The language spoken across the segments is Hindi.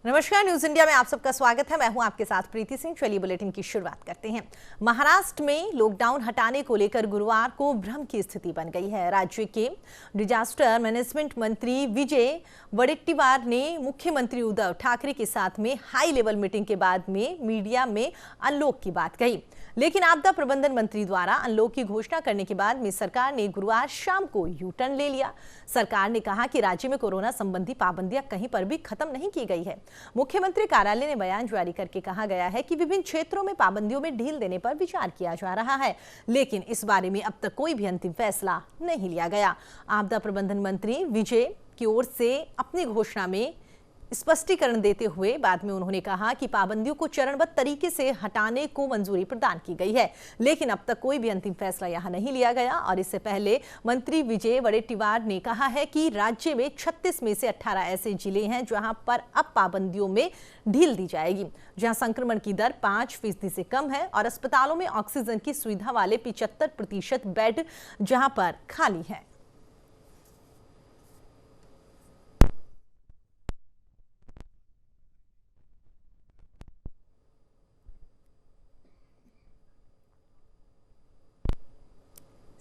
नमस्कार, न्यूज इंडिया में आप सबका स्वागत है। मैं हूं आपके साथ प्रीति सिंह। चलिए बुलेटिन की शुरुआत करते हैं। महाराष्ट्र में लॉकडाउन हटाने को लेकर गुरुवार को भ्रम की स्थिति बन गई है। राज्य के डिजास्टर मैनेजमेंट मंत्री विजय वडेट्टीवार ने मुख्यमंत्री उद्धव ठाकरे के साथ में हाई लेवल मीटिंग के बाद में मीडिया में अनलॉक की बात कही, लेकिन आपदा प्रबंधन मंत्री द्वारा अनलॉक की घोषणा करने के बाद में सरकार ने गुरुवार शाम को यू टर्न ले लिया। सरकार ने कहा कि राज्य में कोरोना संबंधी पाबंदियां कहीं पर भी खत्म नहीं की गई है। मुख्यमंत्री कार्यालय ने बयान जारी करके कहा गया है कि विभिन्न क्षेत्रों में पाबंदियों में ढील देने पर विचार किया जा रहा है, लेकिन इस बारे में अब तक कोई भी अंतिम फैसला नहीं लिया गया। आपदा प्रबंधन मंत्री विजय की ओर से अपनी घोषणा में स्पष्टीकरण देते हुए बाद में उन्होंने कहा कि पाबंदियों को चरणबद्ध तरीके से हटाने को मंजूरी प्रदान की गई है, लेकिन अब तक कोई भी अंतिम फैसला यहां नहीं लिया गया। और इससे पहले मंत्री विजय वडेट्टीवार ने कहा है कि राज्य में 36 में से 18 ऐसे जिले हैं जहां पर अब पाबंदियों में ढील दी जाएगी, जहां संक्रमण की दर 5% से कम है और अस्पतालों में ऑक्सीजन की सुविधा वाले 75% बेड जहां पर खाली है।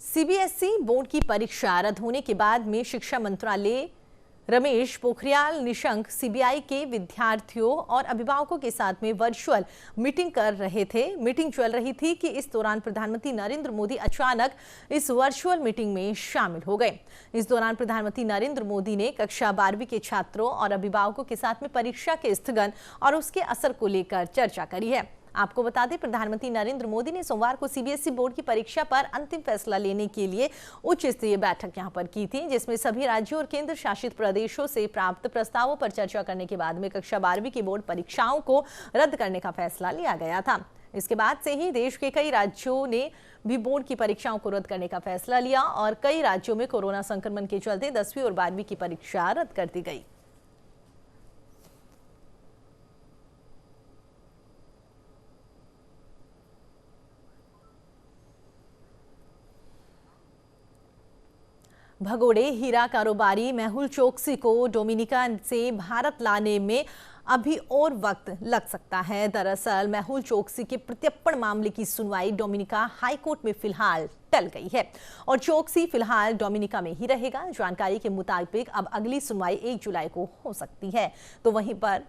सीबीएसई बोर्ड की परीक्षा रद्द होने के बाद में शिक्षा मंत्रालय रमेश पोखरियाल निशंक सीबीआई के विद्यार्थियों और अभिभावकों के साथ में वर्चुअल मीटिंग कर रहे थे। मीटिंग चल रही थी कि इस दौरान प्रधानमंत्री नरेंद्र मोदी अचानक इस वर्चुअल मीटिंग में शामिल हो गए। इस दौरान प्रधानमंत्री नरेंद्र मोदी ने कक्षा 12वीं के छात्रों और अभिभावकों के साथ में परीक्षा के स्थगन और उसके असर को लेकर चर्चा करी है। आपको बता दें, प्रधानमंत्री नरेंद्र मोदी ने सोमवार को सीबीएसई बोर्ड की परीक्षा पर अंतिम फैसला लेने के लिए उच्च स्तरीय बैठक यहां पर की थी, जिसमें सभी राज्यों और केंद्र शासित प्रदेशों से प्राप्त प्रस्तावों पर चर्चा करने के बाद में कक्षा 12वीं की बोर्ड परीक्षाओं को रद्द करने का फैसला लिया गया था। इसके बाद से ही देश के कई राज्यों ने भी बोर्ड की परीक्षाओं को रद्द करने का फैसला लिया और कई राज्यों में कोरोना संक्रमण के चलते 10वीं और 12वीं की परीक्षा रद्द कर दी गई। भगोड़े हीरा कारोबारी मेहुल चोकसी को डोमिनिका से भारत लाने में अभी और वक्त लग सकता है। दरअसल मेहुल चोकसी के प्रत्यर्पण मामले की सुनवाई डोमिनिका हाई कोर्ट में फिलहाल टल गई है और चोकसी फिलहाल डोमिनिका में ही रहेगा। जानकारी के मुताबिक अब अगली सुनवाई 1 जुलाई को हो सकती है। तो वहीं पर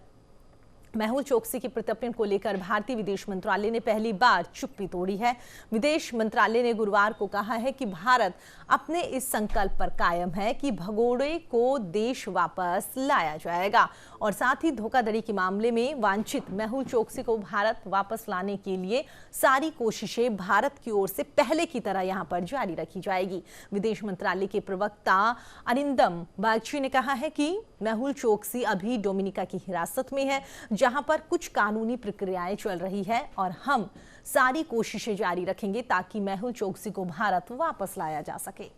मेहुल चोकसी के प्रत्यर्पण को लेकर भारतीय विदेश मंत्रालय ने पहली बार चुप्पी तोड़ी है। विदेश मंत्रालय ने गुरुवार को कहा है कि भारत अपने इस संकल्प पर कायम है कि भगोड़े को देश वापस लाया जाएगा और साथ ही धोखाधड़ी के मामले में वांछित मेहुल चोकसी को भारत वापस लाने के लिए सारी कोशिशें भारत की ओर से पहले की तरह यहां पर जारी रखी जाएगी। विदेश मंत्रालय के प्रवक्ता अरिंदम बागची ने कहा है कि मेहुल चोकसी अभी डोमिनिका की हिरासत में है, जहां पर कुछ कानूनी प्रक्रियाएं चल रही है और हम सारी कोशिशें जारी रखेंगे ताकि मेहुल चोकसी को भारत वापस लाया जा सके।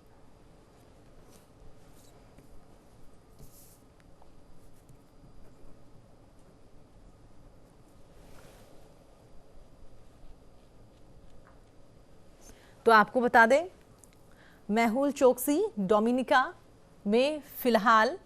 तो आपको बता दें, मेहुल चोकसी डोमिनिका में फिलहाल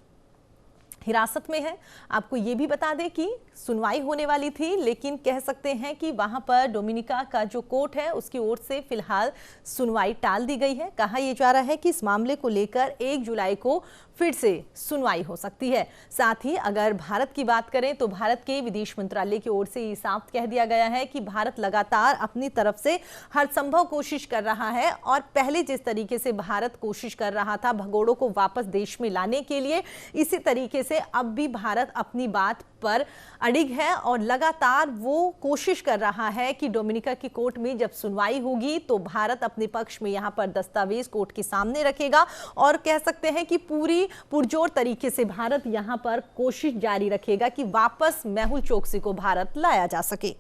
हिरासत में है। आपको ये भी बता दें कि सुनवाई होने वाली थी, लेकिन कह सकते हैं कि वहां पर डोमिनिका का जो कोर्ट है उसकी ओर से फिलहाल सुनवाई टाल दी गई है। कहा यह जा रहा है कि इस मामले को लेकर 1 जुलाई को फिर से सुनवाई हो सकती है। साथ ही अगर भारत की बात करें तो भारत के विदेश मंत्रालय की ओर से ये साफ कह दिया गया है कि भारत लगातार अपनी तरफ से हर संभव कोशिश कर रहा है और पहले जिस तरीके से भारत कोशिश कर रहा था भगोड़ों को वापस देश में लाने के लिए, इसी तरीके से अब भी भारत अपनी बात पर अडिग है और लगातार वो कोशिश कर रहा है कि डोमिनिका की कोर्ट में जब सुनवाई होगी तो भारत अपने पक्ष में यहां पर दस्तावेज कोर्ट के सामने रखेगा और कह सकते हैं कि पूरी पुरजोर तरीके से भारत यहां पर कोशिश जारी रखेगा कि वापस मेहुल चोकसी को भारत लाया जा सके।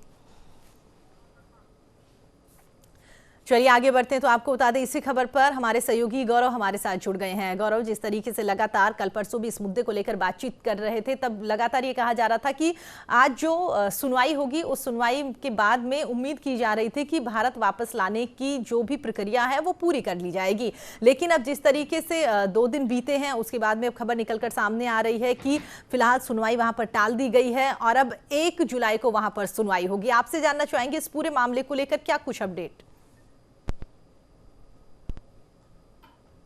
चलिए आगे बढ़ते हैं। तो आपको बता दें, इसी खबर पर हमारे सहयोगी गौरव हमारे साथ जुड़ गए हैं। गौरव, जिस तरीके से लगातार कल परसों भी इस मुद्दे को लेकर बातचीत कर रहे थे, तब लगातार ये कहा जा रहा था कि आज जो सुनवाई होगी उस सुनवाई के बाद में उम्मीद की जा रही थी कि भारत वापस लाने की जो भी प्रक्रिया है वो पूरी कर ली जाएगी। लेकिन अब जिस तरीके से 2 दिन बीते हैं, उसके बाद में अब खबर निकलकर सामने आ रही है कि फिलहाल सुनवाई वहां पर टाल दी गई है और अब 1 जुलाई को वहां पर सुनवाई होगी। आपसे जानना चाहेंगे इस पूरे मामले को लेकर क्या कुछ अपडेट।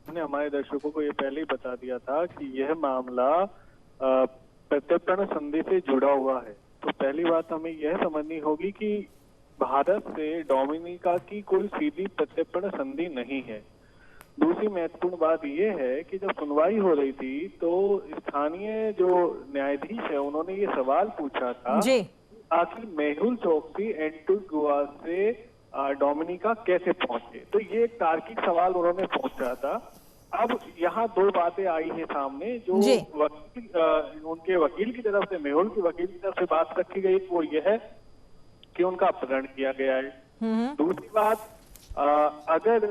हमने हमारे दर्शकों को ये पहले ही बता दिया था कि यह मामला प्रत्यर्पण संधि से जुड़ा हुआ है। तो पहली बात हमें यह समझनी होगी कि भारत से डोमिनिका की कोई सीधी प्रत्यर्पण संधि नहीं है। दूसरी महत्वपूर्ण बात यह है कि जब सुनवाई हो रही थी तो स्थानीय जो न्यायाधीश है उन्होंने ये सवाल पूछा था जी। आखिर मेहुल चोकसी एंटीगुआ से डोमिनिका कैसे पहुंचे। तो ये एक तार्किक सवाल उन्होंने पूछा था। अब यहाँ 2 बातें आई हैं सामने। जो उनके वकील की तरफ से, मेहुल के वकील की तरफ से बात रखी गई वो यह है कि उनका अपहरण किया गया है। दूसरी बात, अगर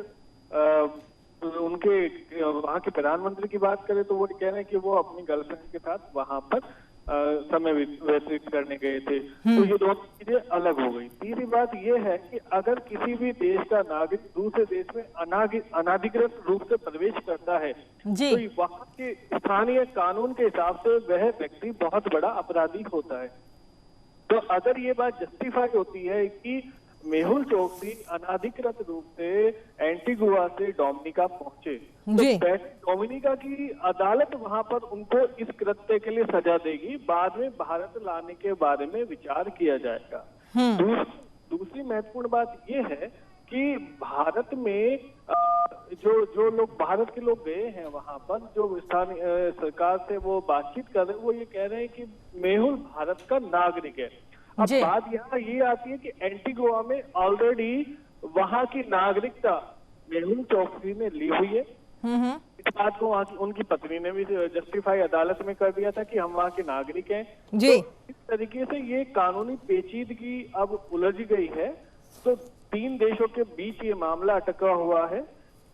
उनके वहाँ के प्रधानमंत्री की बात करें तो वो कह रहे हैं कि वो अपनी गर्लफ्रेंड के साथ वहां पर समय व्यतीत करने गए थे। तो ये दोनों चीजें अलग हो गई। तीसरी बात ये है कि अगर किसी भी देश का नागरिक दूसरे देश में अनाधिकृत रूप से प्रवेश करता है तो वहाँ के स्थानीय कानून के हिसाब से वह व्यक्ति बहुत बड़ा अपराधी होता है। तो अगर ये बात जस्टिफाई होती है कि मेहुल चोकसी अनाधिकृत रूप से एंटीगुआ से डोमिनिका पहुंचे, तो डोमिनिका की अदालत वहां पर उनको इस कृत्य के लिए सजा देगी। बाद में भारत लाने के बारे में विचार किया जाएगा। दूसरी महत्वपूर्ण बात यह है कि भारत में जो लोग भारत के लोग गए हैं वहां पर, जो स्थानीय सरकार से वो बातचीत कर रहे हैं, वो ये कह रहे हैं कि मेहुल भारत का नागरिक है। अब बात यहाँ ये आती है कि एंटीगुआ में ऑलरेडी वहां की नागरिकता मेहुल चोकसी ने ली हुई है। इस बात को वहां की उनकी पत्नी ने भी जस्टिफाई अदालत में कर दिया था कि हम वहां के नागरिक हैं। तो इस तरीके से ये कानूनी पेचीदगी अब उलझ गई है। तो 3 देशों के बीच ये मामला अटका हुआ है।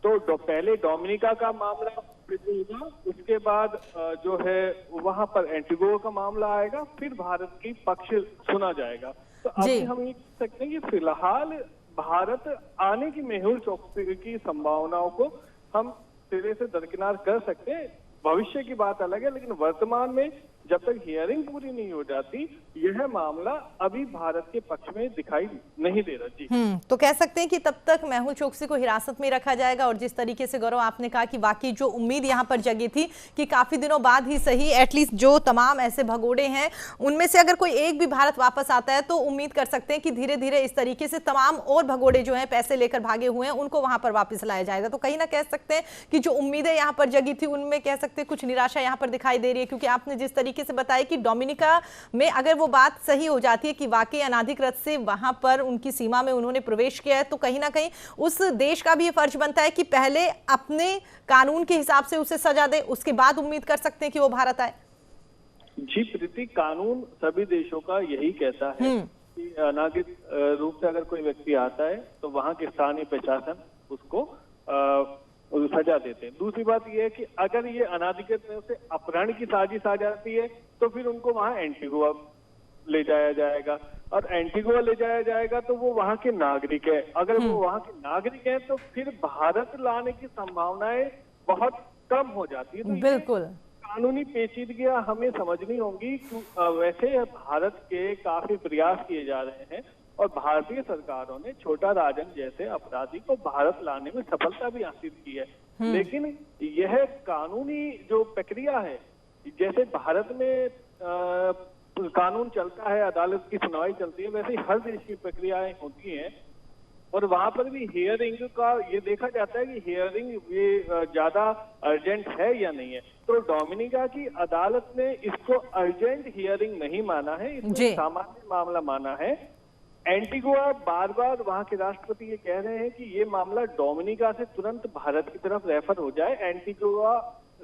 तो पहले डोमिनिका का मामला होगा, उसके बाद जो है वहां पर एंटीगुआ का मामला आएगा, फिर भारत की पक्ष सुना जाएगा। तो अभी हम ये कह सकते हैं कि फिलहाल भारत आने की मेहुल चोकसी की संभावनाओं को हम सिरे से दरकिनार कर सकते हैं। भविष्य की बात अलग है, लेकिन वर्तमान में जब तक हियरिंग पूरी नहीं हो जाती यह मामला अभी भारत के पक्ष में दिखाई नहीं दे रहा। जी तो कह सकते हैं कि तब तक मेहुल चोकसी को हिरासत में रखा जाएगा। और जिस तरीके से गौरव आपने कहा कि वाकई जो उम्मीद यहाँ पर जगी थी कि काफी दिनों बाद ही सही एटलीस्ट जो तमाम ऐसे भगोड़े हैं उनमें से अगर कोई एक भी भारत वापस आता है तो उम्मीद कर सकते हैं कि धीरे धीरे इस तरीके से तमाम और भगोड़े जो है पैसे लेकर भागे हुए हैं उनको वहां पर वापस लाया जाएगा। तो कहीं ना कह सकते हैं कि जो उम्मीदें यहाँ पर जगी थी उनमें कह सकते हैं कुछ निराशा यहाँ पर दिखाई दे रही है। क्योंकि आपने जिस तरीके से बताया कि डोमिनिका में अगर वो बात सही हो जाती है कि वाकई अनाधिकृत से वहां पर उनकी सीमा में उन्होंने प्रवेश किया है, तो कहीं ना कहीं उस देश का भी ये फर्ज बनता है कि पहले अपने कानून के हिसाब से उसे सजा दे, उसके बाद उम्मीद कर सकते हैं कि वो भारत आए। जी प्रीति, कानून सभी देशों का यही कहता है कि अनाधिकृत रूप से अगर कोई व्यक्ति आता है तो वहां के स्थानीय प्रशासन उसको सजा देते हैं। दूसरी बात यह है कि अगर ये अनाधिकृत रूप से अपहरण की साजिश आ जाती है तो फिर उनको वहां एंटीगुआ ले जाया जाएगा, और एंटीगुआ ले जाया जाएगा तो वो वहां के नागरिक है। अगर वो वहां के नागरिक हैं तो फिर भारत लाने की संभावनाएं बहुत कम हो जाती है। तो बिल्कुल कानूनी पेचीदगियां हमें समझनी होंगी। वैसे भारत के काफी प्रयास किए जा रहे हैं और भारतीय सरकारों ने छोटा राजन जैसे अपराधी को भारत लाने में सफलता भी हासिल की है। लेकिन यह कानूनी जो प्रक्रिया है, जैसे भारत में कानून चलता है, अदालत की सुनवाई चलती है, वैसे हर देश की प्रक्रियाएं होती हैं और वहां पर भी हियरिंग का ये देखा जाता है कि हियरिंग ये ज्यादा अर्जेंट है या नहीं है। तो डोमिनिका की अदालत ने इसको अर्जेंट हियरिंग नहीं माना है, इसको सामान्य मामला माना है। एंटीगुआ बार बार वहां के राष्ट्रपति ये कह रहे हैं कि ये मामला डोमिनिका से तुरंत भारत की तरफ रेफर हो जाए, एंटीगुआ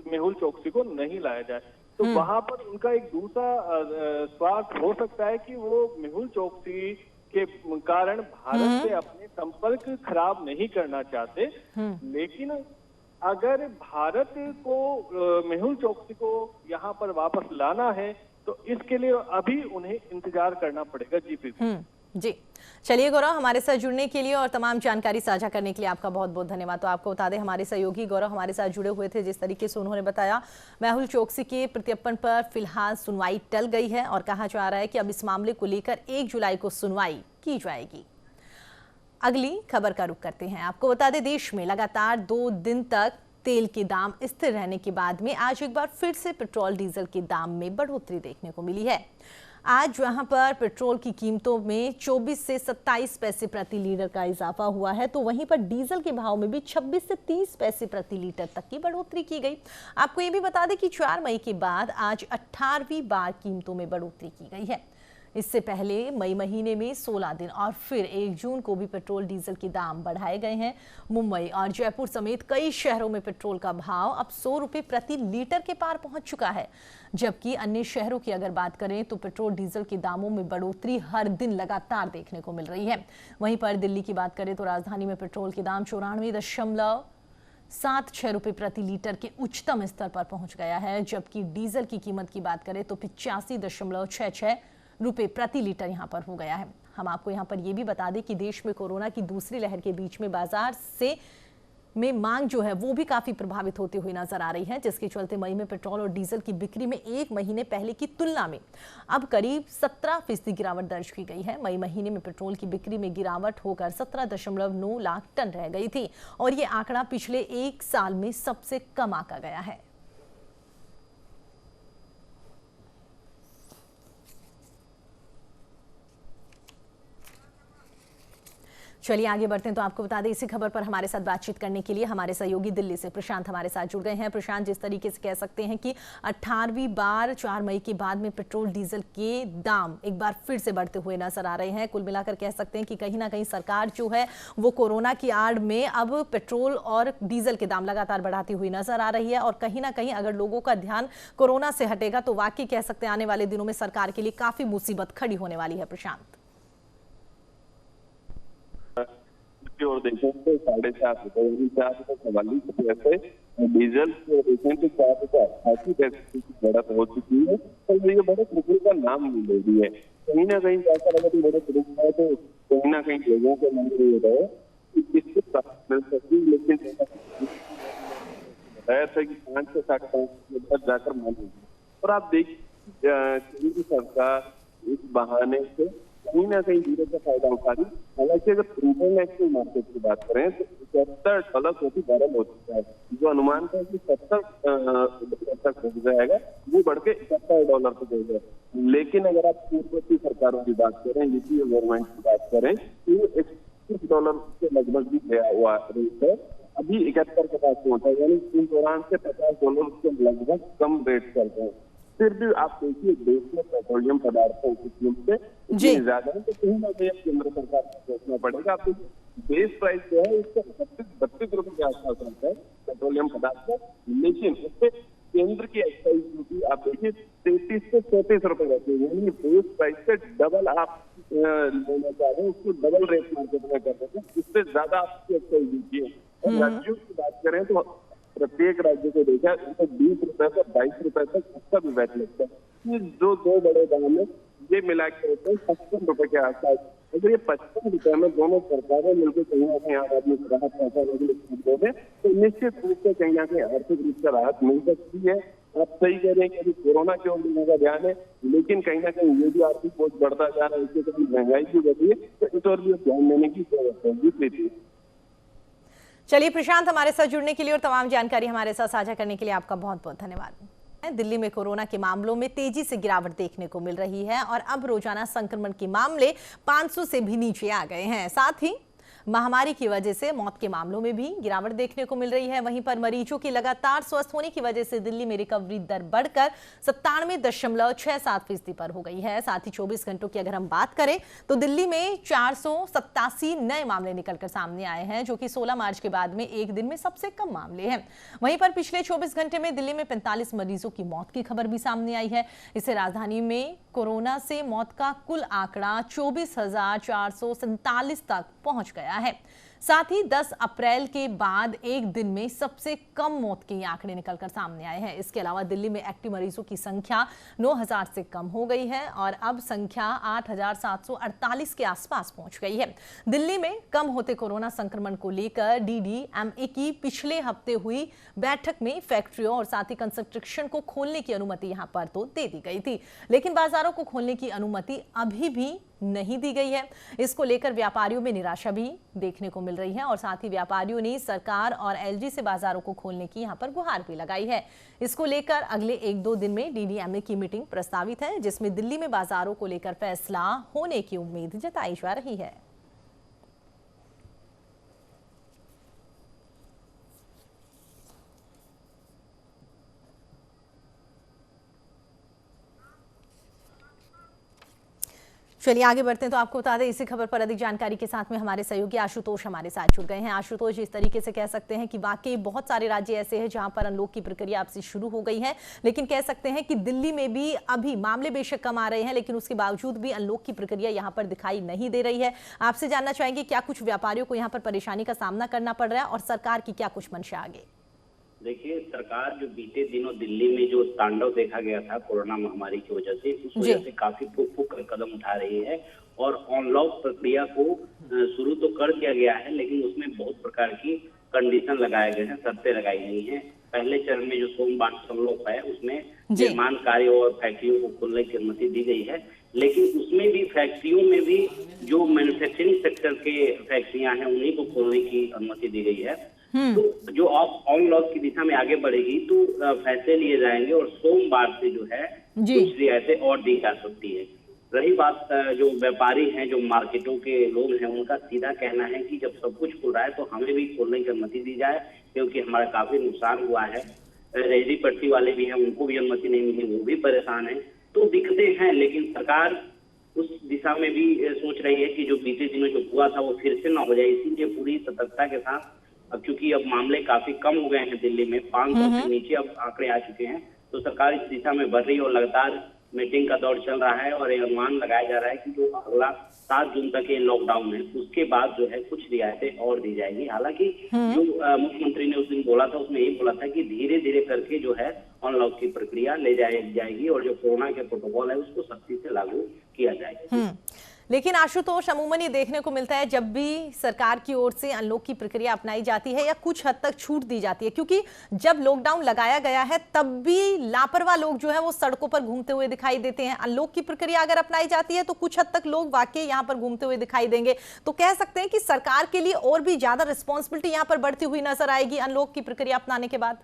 मेहुल चोकसी को नहीं लाया जाए। तो वहां पर उनका एक दूसरा स्वार्थ हो सकता है कि वो मेहुल चोकसी के कारण भारत से अपने संपर्क खराब नहीं करना चाहते। लेकिन अगर भारत को मेहुल चोकसी को यहाँ पर वापस लाना है तो इसके लिए अभी उन्हें इंतजार करना पड़ेगा। जी प्रीति जी, चलिए गौरव, हमारे साथ जुड़ने के लिए और तमाम जानकारी साझा करने के लिए आपका बहुत बहुत धन्यवाद। तो आपको बता दें, हमारे सहयोगी गौरव हमारे साथ जुड़े हुए थे। जिस तरीके से उन्होंने बताया, मेहुल चोकसी के प्रत्यर्पण पर फिलहाल सुनवाई टल गई है और कहा जा रहा है कि अब इस मामले को लेकर 1 जुलाई को सुनवाई की जाएगी। अगली खबर का रुख करते हैं। आपको बता दें, देश में लगातार 2 दिन तक तेल के दाम स्थिर रहने के बाद में आज एक बार फिर से पेट्रोल डीजल के दाम में बढ़ोतरी देखने को मिली है। आज जहां पर पेट्रोल की कीमतों में 24 से 27 पैसे प्रति लीटर का इजाफा हुआ है, तो वहीं पर डीजल के भाव में भी 26 से 30 पैसे प्रति लीटर तक की बढ़ोतरी की गई। आपको ये भी बता दें कि 4 मई के बाद आज 18वीं बार कीमतों में बढ़ोतरी की गई है। इससे पहले मई महीने में 16 दिन और फिर 1 जून को भी पेट्रोल डीजल के दाम बढ़ाए गए हैं। मुंबई और जयपुर समेत कई शहरों में पेट्रोल का भाव अब 100 रुपये प्रति लीटर के पार पहुंच चुका है। जबकि अन्य शहरों की अगर बात करें तो पेट्रोल डीजल के दामों में बढ़ोतरी हर दिन लगातार देखने को मिल रही है। वहीं पर दिल्ली की बात करें तो राजधानी में पेट्रोल के दाम 94.76 रुपये प्रति लीटर के उच्चतम स्तर पर पहुंच गया है। जबकि डीजल की कीमत की बात करें तो 85.66 रुपये प्रति लीटर यहां पर हो गया है। हम आपको यहां पर यह भी बता दें कि देश में कोरोना की दूसरी लहर के बीच में बाजार में मांग जो है वो भी काफी प्रभावित होती हुई नजर आ रही है, जिसके चलते मई में पेट्रोल और डीजल की बिक्री में 1 महीने पहले की तुलना में अब करीब 17% गिरावट दर्ज की गई है। मई महीने में पेट्रोल की बिक्री में गिरावट होकर 17.9 लाख टन रह गई थी और ये आंकड़ा पिछले 1 साल में सबसे कम आंका गया है। चलिए आगे बढ़ते हैं। तो आपको बता दें, इसी खबर पर हमारे साथ बातचीत करने के लिए हमारे सहयोगी दिल्ली से प्रशांत हमारे साथ जुड़ गए हैं। प्रशांत, जिस तरीके से कह सकते हैं कि 18वीं बार 4 मई के बाद में पेट्रोल डीजल के दाम एक बार फिर से बढ़ते हुए नजर आ रहे हैं। कुल मिलाकर कह सकते हैं कि कहीं ना कहीं सरकार जो है वो कोरोना की आड़ में अब पेट्रोल और डीजल के दाम लगातार बढ़ाती हुई नजर आ रही है और कहीं ना कहीं अगर लोगों का ध्यान कोरोना से हटेगा तो वाकई कह सकते हैं आने वाले दिनों में सरकार के लिए काफी मुसीबत खड़ी होने वाली है। प्रशांत, और देखें तो 4.5 रुपए 4.44 पैसे डीजल को देखें तो 4.88 पैसे की बढ़त हो चुकी है। तो ये बढ़त रुपये का नाम नहीं ले रही है। कहीं ना कहीं ऐसा लगा कि बढ़त रुक है तो कहीं ना कहीं लोगों को मन ये रहे कि इससे मिल सकती, लेकिन बताया था कि 5 से 7 तक जाकर मान लीजिए। और आप देखिए केंद्र सरकार इस बहाने से कहीं ना कहीं जीरो का फायदा उठा रही। हालांकि अगर इंटरनेशनल मार्केट की बात करें तो $71 प्रति बैरल हो चुका है। जो अनुमान था कि 70 तक हो जाएगा, वो बढ़ के $71 पे हो गया। लेकिन अगर आप पूर्ववर्ती सरकारों की बात करें, यूपीए गवर्नमेंट की बात करें तो $31 के लगभग भी गया हुआ रेट है। अभी 71 के पास पहुंचा, यानी इन दौरान से $50 के लगभग कम रेट चलते हैं। फिर भी आप देखिए देश में पेट्रोलियम पदार्थों की कीमतें इतनी ज्यादा है, तो कहीं ना कहीं केंद्र सरकार को सोचना पड़ेगा। आप बेस प्राइस जो है इसका 32 रुपए के आसपास रहता है पेट्रोलियम पदार्थ का, लेकिन उससे केंद्र की एक्साइज ड्यूटी आप देखिए 33 से 34 रुपए रहती है। यानी बेस प्राइस से डबल आप लेना चाह रहे हैं, उसको डबल रेट मार्केट में कर देते हैं, इससे ज्यादा आपकी एक्साइज ड्यूटी है। और राज्यों की बात करें तो प्रत्येक राज्य को देखा तो 20 रुपए से 22 रुपए तक उसका भी वैट लगता है। ये जो 2 बड़े दाम है ये मिला के होते हैं 55 रुपए के आसपास। अगर ये 55 रुपए में दोनों सरकारें मिलकर कहीं ना कहीं आम आदमी को राहत पहुंचाने के लिए छूट दे, तो निश्चित रूप से कहीं ना कहीं आर्थिक रूप से राहत मिल सकती है। आप सही कह रहे हैं कि अभी कोरोना के ओर लोगों का ध्यान है, लेकिन कहीं ना कहीं ये भी आर्थिक बोझ बढ़ता जा रहा है, इससे कहीं महंगाई भी बढ़ी है, तो इस ओर भी ध्यान देने की जरूरत है। जी प्रीति। चलिए प्रशांत, हमारे साथ जुड़ने के लिए और तमाम जानकारी हमारे साथ साझा करने के लिए आपका बहुत बहुत धन्यवाद। दिल्ली में कोरोना के मामलों में तेजी से गिरावट देखने को मिल रही है और अब रोजाना संक्रमण के मामले 500 से भी नीचे आ गए हैं। साथ ही महामारी की वजह से मौत के मामलों में भी गिरावट देखने को मिल रही है। वहीं पर मरीजों की लगातार स्वस्थ होने की वजह से दिल्ली में रिकवरी दर बढ़कर 97.67% पर हो गई है। साथ ही 24 घंटों की अगर हम बात करें तो दिल्ली में 487 नए मामले निकलकर सामने आए हैं, जो कि 16 मार्च के बाद में एक दिन में सबसे कम मामले हैं। वहीं पर पिछले 24 घंटे में दिल्ली में 45 मरीजों की मौत की खबर भी सामने आई है। इससे राजधानी में कोरोना से मौत का कुल आंकड़ा 24,447 तक पहुंच गया है। साथ ही 10 अप्रैल के बाद एक दिन में सबसे कम मौत के आंकड़े निकलकर सामने आए हैं। इसके अलावा दिल्ली में एक्टिव मरीजों की संख्या 9,000 से कम हो गई है और अब संख्या 8,748 के आसपास पहुंच गई है। दिल्ली में कम होते कोरोना संक्रमण को लेकर DDMA की पिछले हफ्ते हुई बैठक में फैक्ट्रियों और साथ ही कंस्ट्रक्शन को खोलने की अनुमति यहां पर तो दे दी गई थी, लेकिन बाजारों को खोलने की अनुमति अभी भी नहीं दी गई है। इसको लेकर व्यापारियों में निराशा भी देखने को मिल रही है और साथ ही व्यापारियों ने सरकार और LG से बाजारों को खोलने की यहां पर गुहार भी लगाई है। इसको लेकर अगले 1-2 दिन में DDMA की मीटिंग प्रस्तावित है, जिसमें दिल्ली में बाजारों को लेकर फैसला होने की उम्मीद जताई जा रही है। चलिए आगे बढ़ते हैं तो आपको बता दें, इसी खबर पर अधिक जानकारी के साथ में हमारे सहयोगी आशुतोष हमारे साथ जुड़ गए हैं। आशुतोष, इस तरीके से कह सकते हैं कि वाकई बहुत सारे राज्य ऐसे हैं जहां पर अनलॉक की प्रक्रिया अब से शुरू हो गई है, लेकिन कह सकते हैं कि दिल्ली में भी अभी मामले बेशक कम आ रहे हैं, लेकिन उसके बावजूद भी अनलॉक की प्रक्रिया यहाँ पर दिखाई नहीं दे रही है। आपसे जानना चाहेंगे क्या कुछ व्यापारियों को यहाँ पर परेशानी का सामना करना पड़ रहा है और सरकार की क्या कुछ मंशा आगे? देखिए, सरकार जो बीते दिनों दिल्ली में जो तांडव देखा गया था कोरोना महामारी की वजह से, उस वजह से काफी फूक कर कदम उठा रही है और अनलॉक प्रक्रिया को शुरू तो कर दिया गया है, लेकिन उसमें बहुत प्रकार की कंडीशन लगाए गए हैं, शर्तें लगाई गई हैं। पहले चरण में जो सोमवार अनलॉक है उसमें निर्माण कार्य और फैक्ट्रियों को खोलने की अनुमति दी गई है, लेकिन उसमें भी फैक्ट्रियों में भी जो मैन्युफैक्चरिंग सेक्टर के फैक्ट्रियां हैं उन्हीं को खोलने की अनुमति दी गई है। तो जो अनलॉक की दिशा में आगे बढ़ेगी तो फैसले लिए जाएंगे और सोमवार से जो है कुछ रियायतें और दी जा सकती है। रही बात जो व्यापारी हैं, जो मार्केटों के लोग हैं, उनका सीधा कहना है कि जब सब कुछ खुल रहा है तो हमें भी खोलने की अनुमति दी जाए, क्योंकि हमारा काफी नुकसान हुआ है। रेहड़ी पट्टी वाले भी हैं, उनको भी अनुमति नहीं मिली, वो भी परेशान है। तो दिक्कतें हैं, लेकिन सरकार उस दिशा में भी सोच रही है कि जो बीते दिनों जो हुआ था वो फिर से ना हो जाए, इसीलिए पूरी सतर्कता के साथ अब क्योंकि अब मामले काफी कम हो गए हैं दिल्ली में, 500 से नीचे अब आंकड़े आ चुके हैं, तो सरकार इस दिशा में बढ़ रही है और लगातार मीटिंग का दौर चल रहा है और ये अनुमान लगाया जा रहा है कि जो अगला 7 जून तक ये लॉकडाउन है, उसके बाद जो है कुछ रियायतें और दी जाएगी। हालांकि जो मुख्यमंत्री ने उस दिन बोला था उसमें यही बोला था कि धीरे धीरे करके जो है अनलॉक की प्रक्रिया ले जाएगी और जो कोरोना के प्रोटोकॉल है उसको सख्ती से लागू किया जाएगा। लेकिन आशुतोष, अमूमन ये देखने को मिलता है जब भी सरकार की ओर से अनलॉक की प्रक्रिया अपनाई जाती है या कुछ हद तक छूट दी जाती है, क्योंकि जब लॉकडाउन लगाया गया है तब भी लापरवाह लोग जो है वो सड़कों पर घूमते हुए दिखाई देते हैं। अनलॉक की प्रक्रिया अगर अपनाई जाती है तो कुछ हद तक लोग वाकई यहाँ पर घूमते हुए दिखाई देंगे, तो कह सकते हैं कि सरकार के लिए और भी ज्यादा रिस्पॉन्सिबिलिटी यहाँ पर बढ़ती हुई नजर आएगी अनलॉक की प्रक्रिया अपनाने के बाद।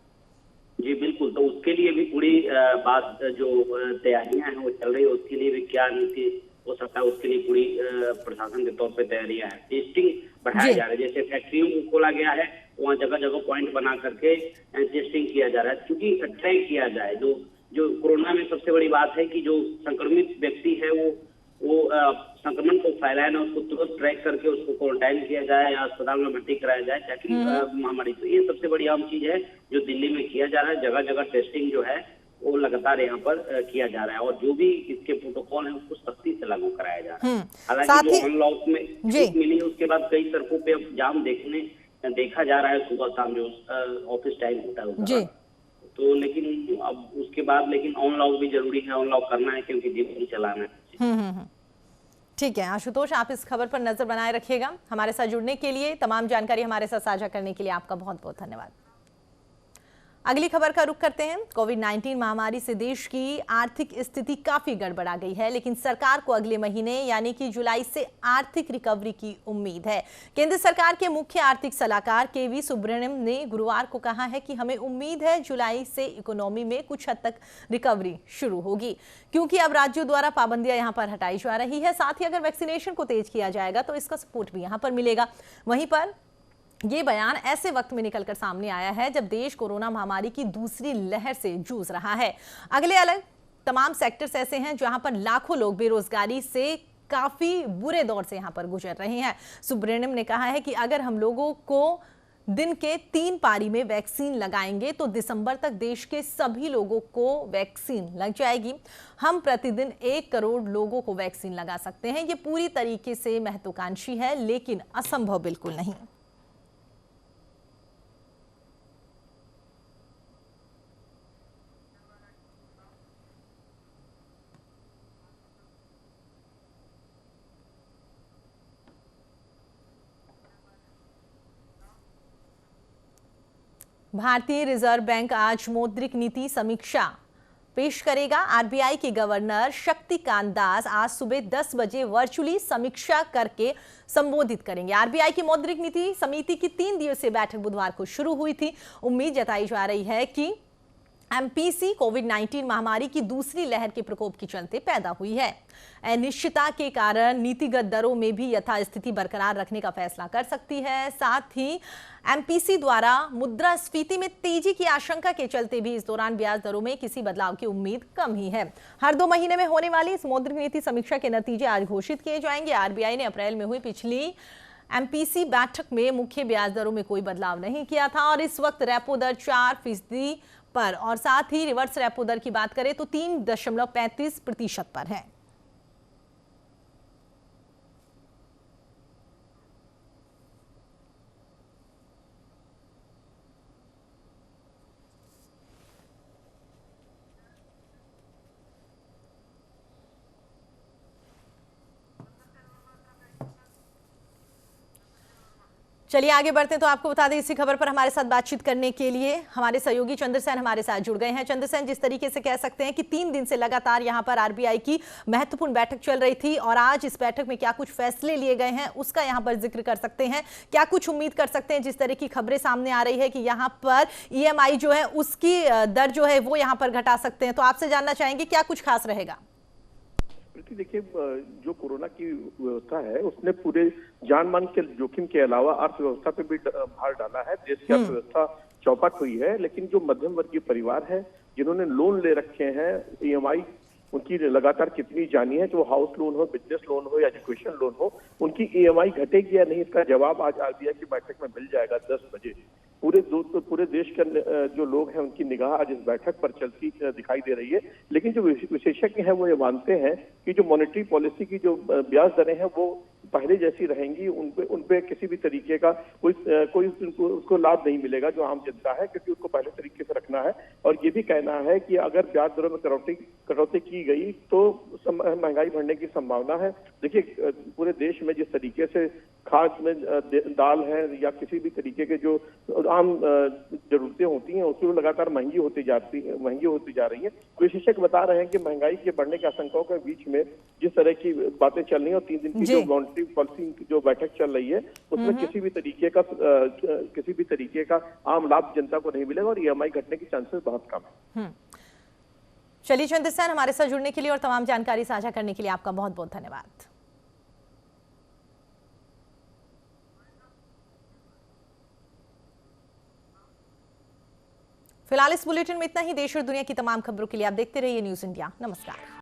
जी बिल्कुल, तो उसके लिए भी पूरी बात जो तैयारियां हैं वो चल रही है। उसके लिए भी क्या नीति हो सकता है, उसके लिए पूरी प्रशासन के तौर पे तैयारियां हैं। टेस्टिंग बढ़ाया जा रहा है, जैसे फैक्ट्रियों को खोला गया है वहाँ जगह जगह पॉइंट बना करके टेस्टिंग किया जा रहा है, क्योंकि ट्रैक किया जाए। जो कोरोना में सबसे बड़ी बात है कि जो संक्रमित व्यक्ति है वो संक्रमण को फैलाए ना, उसको तुरंत ट्रैक करके उसको क्वारंटाइन किया जाए या अस्पताल में भर्ती कराया जाए ताकि महामारी। तो ये सबसे बड़ी अहम चीज है जो दिल्ली में किया जा रहा है। जगह जगह टेस्टिंग जो है वो लगातार यहाँ पर किया जा रहा है और जो भी इसके प्रोटोकॉल है उसको सख्ती से लागू कराया जा रहा है। हालांकि जो अनलॉक में छूट मिली है उसके बाद कई सड़कों पे अब जाम देखा जा रहा है सुबह शाम जो ऑफिस टाइम होता है तो, लेकिन अब उसके बाद लेकिन अनलॉक भी जरूरी है, अनलॉक करना है क्योंकि जीवन चलाना है। ठीक है आशुतोष, आप इस खबर पर नजर बनाए रखिएगा। हमारे साथ जुड़ने के लिए, तमाम जानकारी हमारे साथ साझा करने के लिए आपका बहुत बहुत धन्यवाद। अगली खबर का रुख करते हैं। कोविड-19 महामारी से देश की आर्थिक स्थिति काफी गड़बड़ा गई है, लेकिन सरकार को अगले महीने यानी कि जुलाई से आर्थिक रिकवरी की उम्मीद है। केंद्र सरकार के मुख्य आर्थिक सलाहकार के.वी. सुब्रमण्यम ने गुरुवार को कहा है कि हमें उम्मीद है जुलाई से इकोनॉमी में कुछ हद तक रिकवरी शुरू होगी, क्योंकि अब राज्यों द्वारा पाबंदियां यहां पर हटाई जा रही है। साथ ही अगर वैक्सीनेशन को तेज किया जाएगा तो इसका सपोर्ट भी यहां पर मिलेगा। वहीं पर ये बयान ऐसे वक्त में निकलकर सामने आया है जब देश कोरोना महामारी की दूसरी लहर से जूझ रहा है। अगले अलग तमाम सेक्टर्स ऐसे हैं जहां पर लाखों लोग बेरोजगारी से काफी बुरे दौर से यहां पर गुजर रहे हैं। सुब्रमण्यम ने कहा है कि अगर हम लोगों को दिन के 3 पारी में वैक्सीन लगाएंगे तो दिसंबर तक देश के सभी लोगों को वैक्सीन लग जाएगी। हम प्रतिदिन 1 करोड़ लोगों को वैक्सीन लगा सकते हैं। ये पूरी तरीके से महत्वाकांक्षी है, लेकिन असंभव बिल्कुल नहीं। भारतीय रिजर्व बैंक आज मौद्रिक नीति समीक्षा पेश करेगा। आरबीआई के गवर्नर शक्तिकांत दास आज सुबह 10 बजे वर्चुअली समीक्षा करके संबोधित करेंगे। आरबीआई की मौद्रिक नीति समिति की 3 दिवसीय बैठक बुधवार को शुरू हुई थी। उम्मीद जताई जा रही है कि एमपीसी कोविड-19 महामारी की दूसरी लहर के प्रकोप के चलते पैदा हुई है। अनिश्चितता के कारण नीतिगत दरों में भी यथास्थिति बरकरार रखने का फैसला कर सकती है। साथ ही एमपीसी द्वारा मुद्रास्फीति में तेजी की आशंका के चलते भी इस दौरान ब्याज दरों में किसी बदलाव की उम्मीद कम ही है। हर 2 महीने में होने वाली इस मौद्रिक नीति समीक्षा के नतीजे आज घोषित किए जाएंगे। आरबीआई ने अप्रैल में हुई पिछली एमपीसी बैठक में मुख्य ब्याज दरों में कोई बदलाव नहीं किया था और इस वक्त रेपो दर 4% पर और साथ ही रिवर्स रेपो दर की बात करें तो 3.35% पर है। चलिए आगे बढ़ते हैं। तो आपको बता दें, इसी खबर पर हमारे साथ बातचीत करने के लिए हमारे सहयोगी चंद्रसेन हमारे साथ जुड़ गए हैं। चंद्रसेन, जिस तरीके से कह सकते हैं कि 3 दिन से लगातार यहां पर आरबीआई की महत्वपूर्ण बैठक चल रही थी और आज इस बैठक में क्या कुछ फैसले लिए गए हैं उसका यहां पर जिक्र कर सकते हैं। क्या कुछ उम्मीद कर सकते हैं, जिस तरह की खबरें सामने आ रही है कि यहां पर ईएमआई जो है उसकी दर जो है वो यहां पर घटा सकते हैं, तो आपसे जानना चाहेंगे क्या कुछ खास रहेगा। देखिए, जो कोरोना की व्यवस्था है उसने पूरे जान मान के जोखिम के अलावा अर्थव्यवस्था पे भी भार डाला है। देश की अर्थव्यवस्था चौपट हुई है, लेकिन जो मध्यम वर्गीय परिवार है जिन्होंने लोन ले रखे हैं, ईएमआई उनकी लगातार कितनी जानी है, जो हाउस लोन हो, बिजनेस लोन हो या एजुकेशन लोन हो, उनकी ईएमआई घटेगी या नहीं, इसका जवाब आज आरबीआई की बैठक में मिल जाएगा 10 बजे। पूरे देश के जो लोग हैं उनकी निगाह आज इस बैठक पर चलती दिखाई दे रही है। लेकिन जो विशेषज्ञ हैं वो ये मानते हैं कि जो मॉनेटरी पॉलिसी की जो ब्याज दरें हैं वो पहले जैसी रहेंगी। उनपे किसी भी तरीके का कोई उसको लाभ नहीं मिलेगा जो आम जनता है, क्योंकि उसको पहले तरीके से रखना है। और ये भी कहना है कि अगर ब्याज दरों में कटौती की गई तो महंगाई बढ़ने की संभावना है। देखिए, पूरे देश में जिस तरीके से खाद में दाल है या किसी भी तरीके के जो आम जरूरतें होती हैं उसकी लगातार महंगी होती जा रही है। विशेषज्ञ बता रहे हैं कि महंगाई के बढ़ने की आशंकाओं के बीच में जिस तरह की बातें चल रही है और 3 दिन की जो मॉनेटरी पॉलिसी की जो बैठक चल रही है उसमें किसी भी तरीके का आम लाभ जनता को नहीं मिलेगा और ईएमआई घटने की चांसेस बहुत कम है। चलिए चंद्रसेन, हमारे साथ जुड़ने के लिए और तमाम जानकारी साझा करने के लिए आपका बहुत बहुत धन्यवाद। फिलहाल इस बुलेटिन में इतना ही। देश और दुनिया की तमाम खबरों के लिए आप देखते रहिए न्यूज़ इंडिया। नमस्कार।